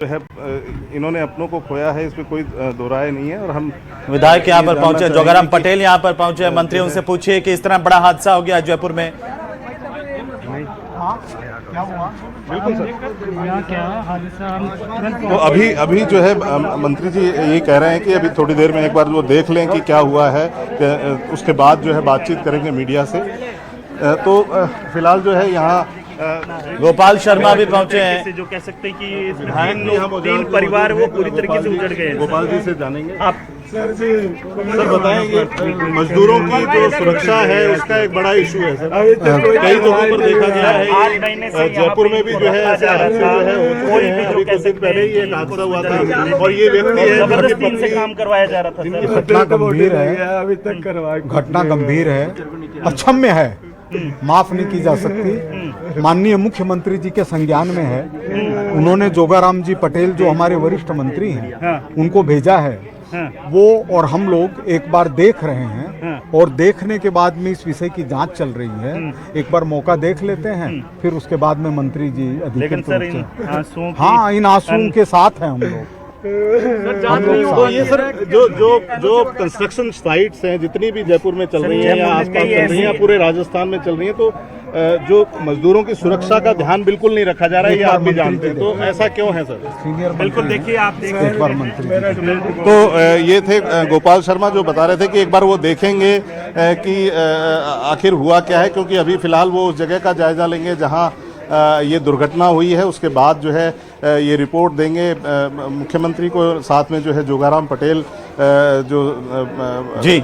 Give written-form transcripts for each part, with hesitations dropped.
जो है इन्होंने अपनों को खोया है, इसमें कोई दो राय नहीं है। और हम विधायक यहाँ पर पहुंचे, जोगाराम पटेल यहाँ पर पहुंचे, मंत्री उनसे पूछिए कि इस तरह बड़ा हादसा हो गया जयपुर में। क्या हुआ? बिल्कुल सर, यहाँ क्या हादसा? तो अभी जो है मंत्री जी ये कह रहे हैं कि अभी थोड़ी देर में एक बार वो देख लें कि क्या हुआ है, उसके बाद जो है बातचीत करेंगे मीडिया से। तो फिलहाल जो है यहाँ गोपाल शर्मा भी पहुंचे हैं। जो कह सकते हैं कि तीन परिवार वो पूरी तरीके से उजड़ गए। गोपाल जी से जानेंगे। आप सर बताएं, ये मजदूरों की जो सुरक्षा है उसका एक बड़ा इशू है सर। कई जगहों पर देखा गया है, जयपुर में भी जो है ऐसे हादसे जो है होते हैं। अभी कुछ दिन पहले ही एक हादसा हुआ था और ये व्यक्ति है जबरदस्ती से काम करवाया जा रहा था सर। घटना गंभीर है, अभी तक करवाया। घटना गंभीर है, अक्षम्य है, माफ नहीं की जा सकती। माननीय मुख्यमंत्री जी के संज्ञान में है। उन्होंने जोगाराम जी पटेल जो हमारे वरिष्ठ मंत्री हैं उनको भेजा है। वो और हम लोग एक बार देख रहे हैं और देखने के बाद में इस विषय की जांच चल रही है। एक बार मौका देख लेते हैं, फिर उसके बाद में मंत्री जी अधिकृत रूप से, हाँ, इन आंसुओं के साथ हैं हम लोग। तो ये सर जो कंस्ट्रक्शन साइट्स हैं जितनी भी जयपुर में चल रही हैं या आसपास चल रही हैं या पूरे राजस्थान में चल रही हैं, तो जो मजदूरों की सुरक्षा का ध्यान बिल्कुल नहीं रखा जा रहा है, ये आप भी जानते हैं। तो ऐसा क्यों है सर? सीनियर बिल्कुल देखिए, आप एक बार मंत्री तो ये थे गोपाल शर्मा जो बता रहे थे कि एक बार वो देखेंगे कि आखिर हुआ क्या है, क्योंकि अभी फिलहाल वो उस जगह का जायजा लेंगे जहां ये दुर्घटना हुई है। उसके बाद जो है ये रिपोर्ट देंगे मुख्यमंत्री को, साथ में जो है जोगाराम पटेल जो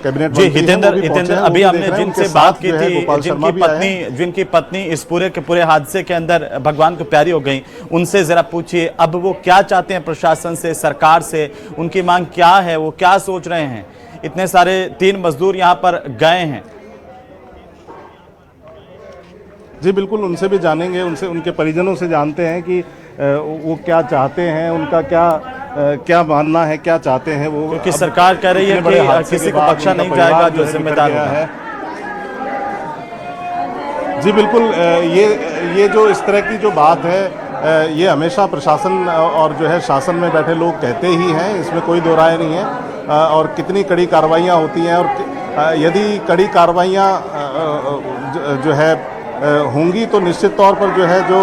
कैबिनेट जी हितेंद्र, अभी हमने जिनसे बात की थी, जिनकी पत्नी इस पूरे के पूरे हादसे के अंदर भगवान को प्यारी हो गई, उनसे जरा पूछिए अब वो क्या चाहते हैं प्रशासन से, सरकार से, उनकी मांग क्या है, वो क्या सोच रहे हैं। इतने सारे 3 मजदूर यहाँ पर गए हैं। जी बिल्कुल, उनसे भी जानेंगे, उनसे उनके परिजनों से जानते हैं कि वो क्या चाहते हैं, उनका क्या मानना है, क्या चाहते हैं वो। क्योंकि सरकार कह रही है कि किसी को बख्शा नहीं जाएगा जो जिम्मेदार है। जी बिल्कुल, ये जो इस तरह की जो बात है, ये हमेशा प्रशासन और जो है शासन में बैठे लोग कहते ही हैं, इसमें कोई दो राय नहीं है। और कितनी कड़ी कार्रवाइयाँ होती हैं, और यदि कड़ी कार्रवाइयाँ जो है होंगी तो निश्चित तौर पर जो है जो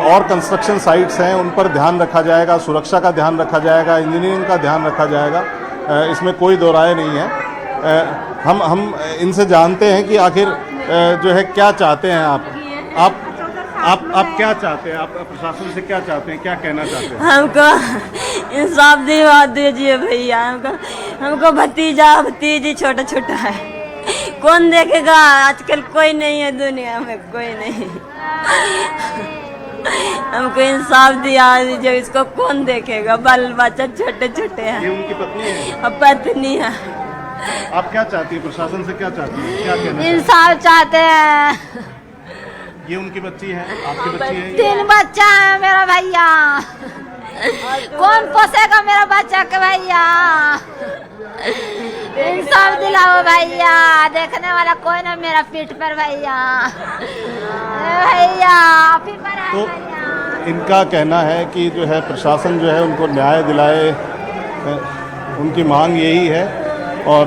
और कंस्ट्रक्शन साइट्स हैं उन पर ध्यान रखा जाएगा, सुरक्षा का ध्यान रखा जाएगा, इंजीनियरिंग का ध्यान रखा जाएगा। इसमें कोई दो राय नहीं है। हम इनसे जानते हैं कि आखिर जो है क्या चाहते हैं आप क्या चाहते हैं, आप प्रशासन से क्या चाहते हैं, क्या कहना चाहते हैं? हमको इंसाफ दिलवा दीजिए भैया। हमको भतीजी छोटा छोटा है, कौन देखेगा? आजकल कोई नहीं है दुनिया में, कोई नहीं। हमको इंसाफ दिया दीजिए, इसको कौन देखेगा? बाल बच्चा छोटे छोटे हैं। ये उनकी पत्नी है? अब पत्नी है। आप क्या चाहती है, प्रशासन से क्या चाहती है, क्या कहना? इंसाफ चाहते हैं। ये उनकी बच्ची है, आपकी बच्ची है? 3 बच्चा है मेरा भैया, कौन पोसेगा मेरा बच्चा के भैया? इंसाफ दिलाओ भैया, देखने वाला कोई ना मेरा पीठ पर भैया। भैया पीठ पर है भैया। इनका कहना है कि जो है प्रशासन जो है उनको न्याय दिलाए, उनकी मांग यही है। और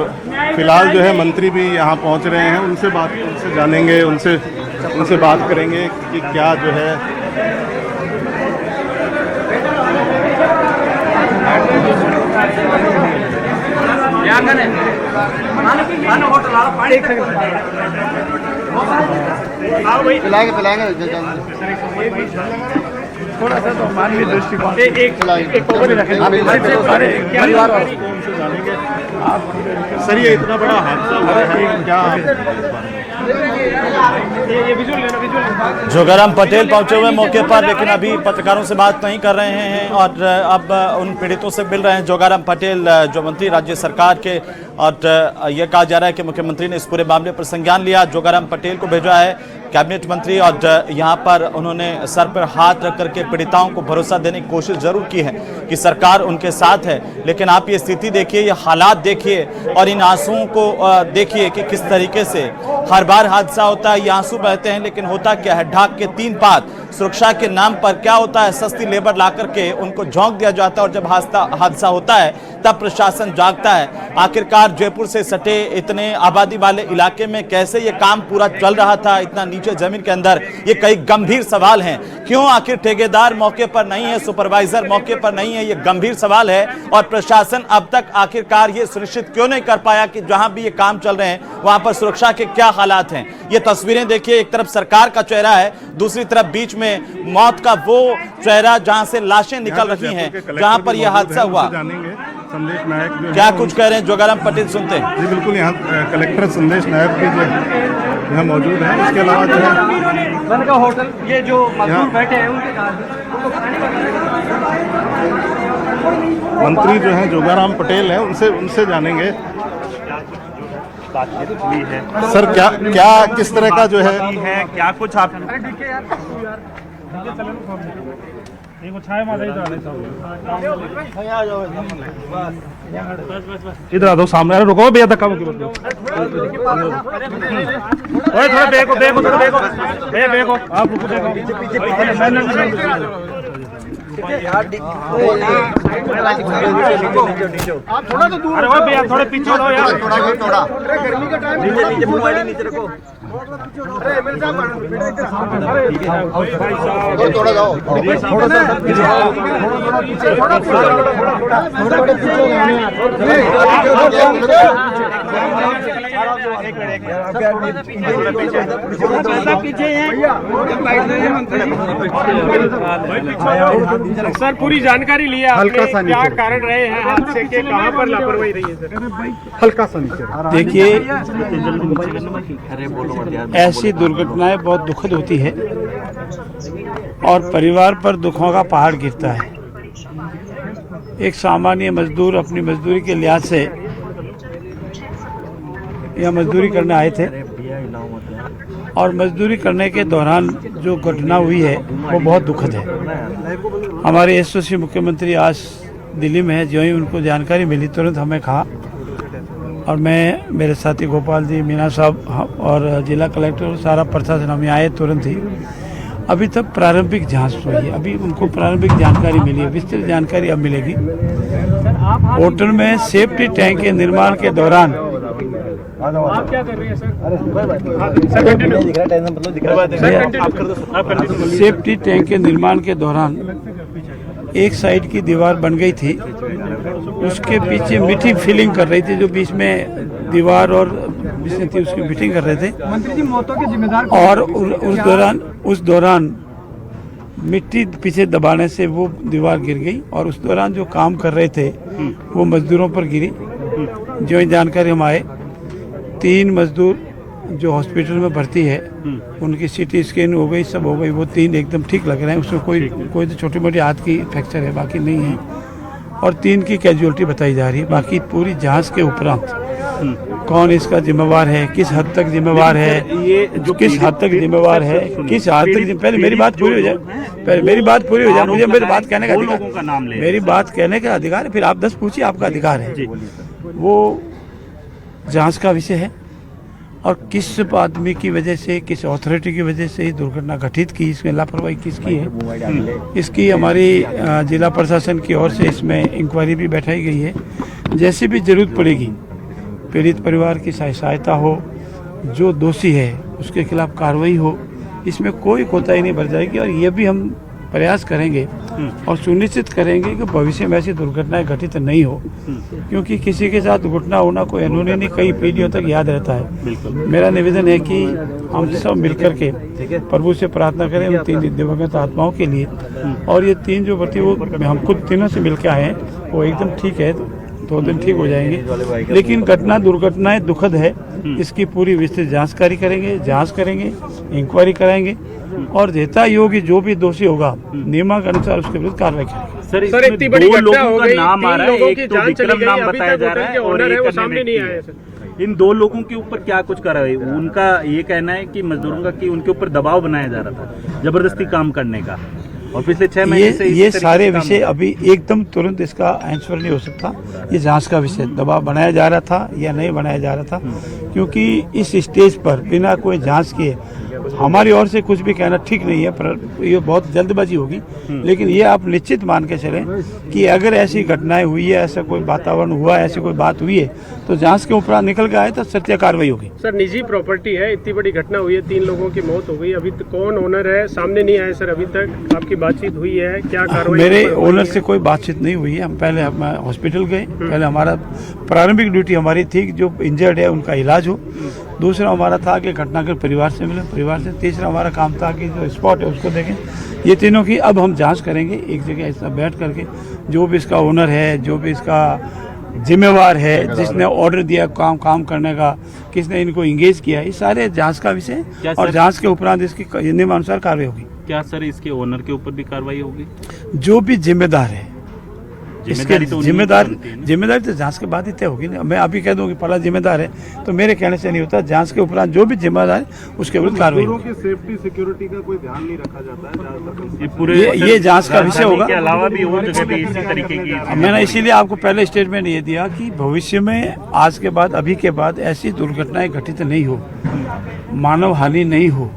फिलहाल जो है मंत्री भी यहाँ पहुँच रहे हैं, उनसे जानेंगे, उनसे बात करेंगे कि क्या जो है पिलाएंगे थोड़ा सा तो मानवीय दृष्टिकोण एक ओवर रखें। सर ये इतना बड़ा हादसा हुआ है, क्या जोगाराम पटेल पहुंचे हुए मौके पर, लेकिन अभी पत्रकारों से बात नहीं कर रहे हैं और अब उन पीड़ितों से मिल रहे हैं। जोगाराम पटेल जो मंत्री राज्य सरकार के, और यह कहा जा रहा है कि मुख्यमंत्री ने इस पूरे मामले पर संज्ञान लिया, जोगाराम पटेल को भेजा है। कैबिनेट मंत्री और यहाँ पर उन्होंने सर पर हाथ रख करके पीड़िताओं को भरोसा देने की कोशिश जरूर की है कि सरकार उनके साथ है। लेकिन आप ये स्थिति देखिए, ये हालात देखिए और इन आंसुओं को देखिए कि किस तरीके से हर बार हादसा होता है, ये आंसू बहते हैं, लेकिन होता क्या है, ढाक के 3 पात सुरक्षा के नाम पर क्या होता है, सस्ती लेबर ला करके उनको झोंक दिया जाता है और जब हादसा होता है तब प्रशासन जागता है। आखिरकार जयपुर से सटे इतने आबादी वाले इलाके में कैसे ये काम पूरा चल रहा था, इतना नीचे जमीन के अंदर, ये कई गंभीर सवाल हैं। क्यों आखिर ठेकेदार मौके पर नहीं है, सुपरवाइजर मौके पर नहीं है, ये गंभीर सवाल है। और प्रशासन अब तक आखिरकार ये सुनिश्चित क्यों नहीं कर पाया कि जहां भी ये काम चल रहे हैं वहां पर सुरक्षा के क्या हालात हैं। ये तस्वीरें देखिए, एक तरफ सरकार का चेहरा है, दूसरी तरफ बीच में मौत का वो चेहरा जहां से लाशें निकल रही हैं, जहां पर यह हादसा हुआ। संदेश नायक क्या कुछ कह रहे हैं जोगाराम पटेल, सुनते हैं जी। बिल्कुल, यहाँ कलेक्टर संदेश नायक भी जो यहाँ मौजूद है। इसके अलावा जो है का होटल, ये जो मजदूर बैठे हैं उनके मंत्री जो हैं जोगाराम पटेल हैं, उनसे जानेंगे बातचीत हुई है। सर क्या किस तरह का जो है क्या कुछ आप इधर आ दो, सामने रुको भैया, धक्का मुक्की मत दो। थोड़ा देखो आप रुको, आप थोड़ा तो दूर, अरे वो भैया थोड़े पीछे हो यार, थोड़ा गर्मी का टाइम, नीचे मोबाइल नीचे रखो। अरे एमएल साहब थोड़ा जाओ, सर पूरी जानकारी लिया आपने, क्या कारण रहे हैं हादसे के, कहां पर लापरवाही रही है सर? हल्का सा नीचे देखिए, ऐसी दुर्घटनाएं बहुत दुखद होती है और परिवार पर दुखों का पहाड़ गिरता है। एक सामान्य मजदूर अपनी मजदूरी के लिहाज से यह मजदूरी करने आए थे और मजदूरी करने के दौरान जो घटना हुई है वो बहुत दुखद है। हमारे एसओसी मुख्यमंत्री आज दिल्ली में है, जो ही उनको जानकारी मिली तुरंत हमें कहा और मैं, मेरे साथी गोपाल जी, मीना साहब और जिला कलेक्टर, सारा प्रशासन हम आए तुरंत ही। अभी तक प्रारंभिक जांच हुई है, अभी उनको प्रारंभिक जानकारी मिली है, विस्तृत जानकारी अब मिलेगी। होटल में सेफ्टी टैंक के निर्माण के दौरान आप क्या कर रही है सर? सेफ्टी टैंक के निर्माण के दौरान एक साइड की दीवार बन गई थी, उसके पीछे मिट्टी फिलिंग कर रही थी, जो बीच में दीवार और बिस्तर थी उसकी फिटिंग कर रहे थे। मंत्री जी मौतों के जिम्मेदार और उस दौरान मिट्टी पीछे दबाने से वो दीवार गिर गई और उस दौरान जो काम कर रहे थे वो मजदूरों पर गिरी। जो ही जानकारी हम आए, 3 मजदूर जो हॉस्पिटल में भर्ती है उनकी सीटी स्कैन हो गई, सब हो गई, वो 3 एकदम ठीक लग रहे हैं। उसमें कोई तो छोटी मोटी हाथ की फ्रैक्चर है, बाकी नहीं है। और 3 की कैजुअलिटी बताई जा रही है। बाकी पूरी जांच के उपरांत कौन इसका जिम्मेवार है, किस हद तक जिम्मेवार है, किस हद तक जिम्मेवार है, किस हद तक, पहले मेरी बात पूरी हो जाए, मुझे मेरी बात कहने का अधिकार, मेरी बात कहने का अधिकार है, फिर आप 10 पूछिए, आपका अधिकार है। वो जांच का विषय है और किस आदमी की वजह से, किस अथॉरिटी की वजह से ये दुर्घटना घटित की, इसमें लापरवाही किसकी है, इसकी हमारी जिला प्रशासन की ओर से इसमें इंक्वायरी भी बैठाई गई है। जैसी भी जरूरत पड़ेगी, पीड़ित परिवार की सहायता हो, जो दोषी है उसके खिलाफ कार्रवाई हो, इसमें कोई कोताही नहीं बरत जाएगी। और ये भी हम प्रयास करेंगे और सुनिश्चित करेंगे कि भविष्य में ऐसी दुर्घटनाएं घटित नहीं हो, क्योंकि किसी के साथ दुर्घटना होना कोई अनहोनी नहीं, कई पीढ़ियों तक याद रहता है। मेरा निवेदन है कि हम सब मिलकर के प्रभु से प्रार्थना करें उन 3 दिवंगत आत्माओं के लिए। और ये 3 जो व्यक्ति, वो हम खुद तीनों से मिलकर आए हैं, वो एकदम ठीक है, 2 दिन ठीक हो जाएंगे। लेकिन दुर्घटनाएं दुखद है, इसकी पूरी विस्तृत जांच करेंगे, इंक्वायरी कराएंगे और देता योग्य जो भी दोषी होगा नियमानुसार उसके विरुद्ध कार्रवाई करेंगे। सर इतनी बड़ी घटना हो गई, 3 लोगों की जान चली गई, अभी तक होटल के ओनर है वो सामने नहीं आए सर। इन दो लोगों के ऊपर क्या कुछ कर रहे हैं? उनका ये कहना है कि मजदूरों का कि उनके ऊपर दबाव बनाया जा रहा था जबरदस्ती काम करने का, और पिछले 6 महीने से ये सारे विषय अभी एकदम तुरंत इसका आंसर नहीं हो सकता। ये जांच का विषय, दबाव बनाया जा रहा था या नहीं बनाया जा रहा था, क्योंकि इस स्टेज पर बिना कोई जांच किए हमारी ओर से कुछ भी कहना ठीक नहीं है, पर ये बहुत जल्दबाजी होगी। लेकिन ये आप निश्चित मान के चलें कि अगर ऐसी घटनाएं हुई है, ऐसा कोई वातावरण हुआ है, ऐसी कोई बात हुई है, तो जांच के ऊपर निकल के आए तो सत्य कार्रवाई होगी। सर निजी प्रॉपर्टी है, इतनी बड़ी घटना हुई है, 3 लोगों की मौत हो गई, अभी तक कौन ओनर है सामने नहीं आया सर। अभी तक आपकी बातचीत हुई है, क्या कार्रवाई? मेरे ओनर से कोई बातचीत नहीं हुई है। हम पहले हॉस्पिटल गए, पहले हमारा प्रारंभिक ड्यूटी हमारी थी कि जो इंजर्ड है उनका इलाज हो। दूसरा हमारा था कि घटना के परिवार से मिले, परिवार से। तीसरा हमारा काम था कि जो स्पॉट है उसको देखें। ये तीनों की अब हम जांच करेंगे एक जगह ऐसा बैठ करके। जो भी इसका ओनर है, जो भी इसका जिम्मेवार है, जिसने ऑर्डर दिया काम करने का, किसने इनको इंगेज किया, ये सारे जांच का विषय। और जांच के उपरांत इसकी नियमानुसार कार्रवाई होगी। क्या सर इसके ओनर के ऊपर भी कार्रवाई होगी? जो भी जिम्मेदार है, इसके जिम्मेदारी तो जांच के बाद ही तय होगी ना। मैं अभी कह दूं कि पहला जिम्मेदार है तो मेरे कहने से नहीं होता। जांच के उपरांत जो भी जिम्मेदार है उसके विरुद्ध कार्रवाई होगी। सेफ्टी सिक्योरिटी का कोई ध्यान नहीं रखा जाता है पूरे ये जांच का विषय होगा। के अलावा भी और जगह पे इसी तरीके की मैंने इसीलिए आपको पहले स्टेटमेंट ये दिया कि भविष्य में आज के बाद, अभी के बाद ऐसी दुर्घटनाएं घटित नहीं हो, मानव हानि नहीं हो,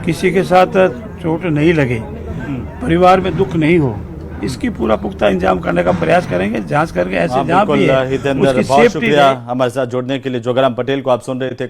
किसी के साथ चोट नहीं लगे, परिवार में दुख नहीं हो, इसकी पूरा पुख्ता इंतजाम करने का प्रयास करेंगे। जांच करके ऐसे जहां भी है हितेंद्र, उसकी बहुत सेफ्टी शुक्रिया हमारे साथ जुड़ने के लिए। जोगाराम पटेल को आप सुन रहे थे।